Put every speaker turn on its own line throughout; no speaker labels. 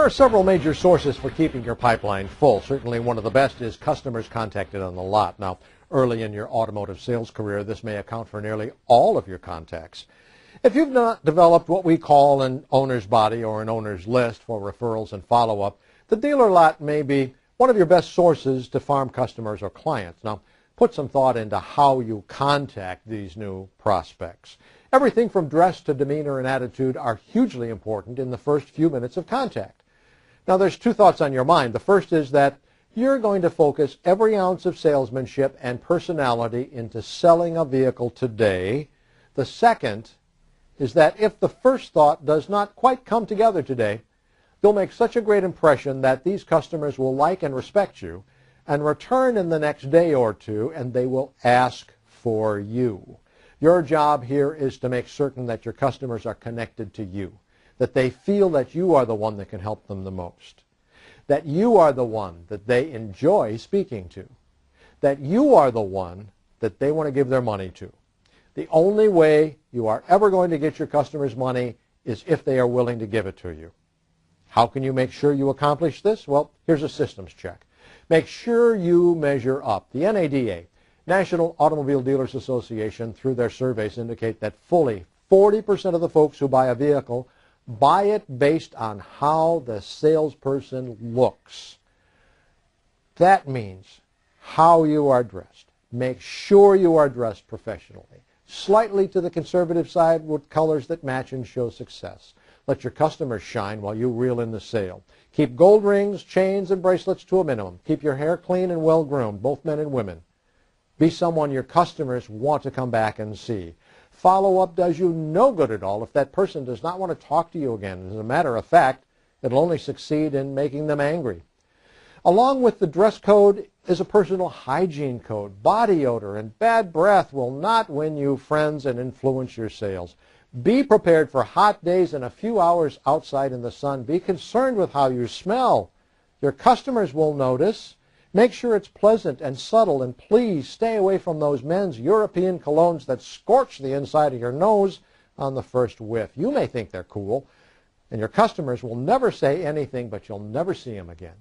There are several major sources for keeping your pipeline full. Certainly one of the best is customers contacted on the lot. Now, early in your automotive sales career, this may account for nearly all of your contacts. If you've not developed what we call an owner's body or an owner's list for referrals and follow-up, the dealer lot may be one of your best sources to farm customers or clients. Now, put some thought into how you contact these new prospects. Everything from dress to demeanor and attitude are hugely important in the first few minutes of contact. Now, there's two thoughts on your mind. The first is that you're going to focus every ounce of salesmanship and personality into selling a vehicle today. The second is that if the first thought does not quite come together today, you'll make such a great impression that these customers will like and respect you and return in the next day or two, and they will ask for you. Your job here is to make certain that your customers are connected to you, that they feel that you are the one that can help them the most, that you are the one that they enjoy speaking to, that you are the one that they want to give their money to. The only way you are ever going to get your customers' money is if they are willing to give it to you. How can you make sure you accomplish this? Well, here's a systems check. Make sure you measure up. The NADA, National Automobile Dealers Association, through their surveys indicate that fully 40% of the folks who buy a vehicle buy it based on how the salesperson looks. That means how you are dressed. Make sure you are dressed professionally. Slightly to the conservative side with colors that match and show success. Let your customers shine while you reel in the sale. Keep gold rings, chains, and bracelets to a minimum. Keep your hair clean and well-groomed, both men and women. Be someone your customers want to come back and see. Follow-up does you no good at all if that person does not want to talk to you again. As a matter of fact, it'll only succeed in making them angry. Along with the dress code is a personal hygiene code. Body odor and bad breath will not win you friends and influence your sales. Be prepared for hot days and a few hours outside in the sun. Be concerned with how you smell. Your customers will notice. Make sure it's pleasant and subtle, and please stay away from those men's European colognes that scorch the inside of your nose on the first whiff. You may think they're cool, and your customers will never say anything, but you'll never see them again.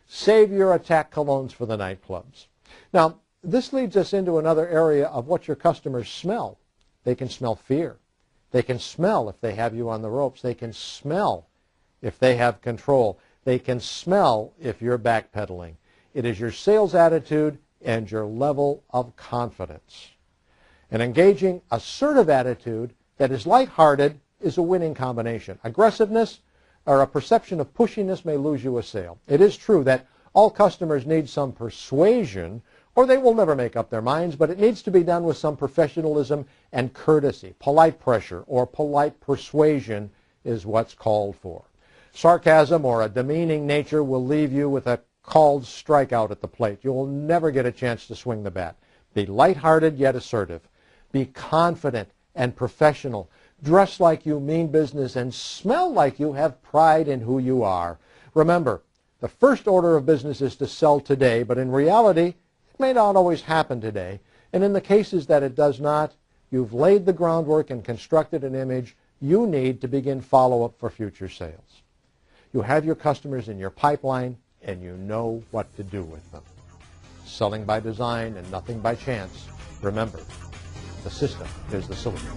Save your attack colognes for the nightclubs. Now, this leads us into another area of what your customers smell. They can smell fear. They can smell if they have you on the ropes. They can smell if they have control. They can smell if you're backpedaling. It is your sales attitude and your level of confidence. An engaging, assertive attitude that is lighthearted is a winning combination. Aggressiveness or a perception of pushiness may lose you a sale. It is true that all customers need some persuasion or they will never make up their minds, but it needs to be done with some professionalism and courtesy. Polite pressure or polite persuasion is what's called for. Sarcasm or a demeaning nature will leave you with a called strikeout at the plate. You will never get a chance to swing the bat. Be lighthearted yet assertive. Be confident and professional. Dress like you mean business and smell like you have pride in who you are. Remember, the first order of business is to sell today, but in reality, it may not always happen today. And in the cases that it does not, you've laid the groundwork and constructed an image you need to begin follow-up for future sales. You have your customers in your pipeline, and you know what to do with them. Selling by design and nothing by chance. Remember, the system is the solution.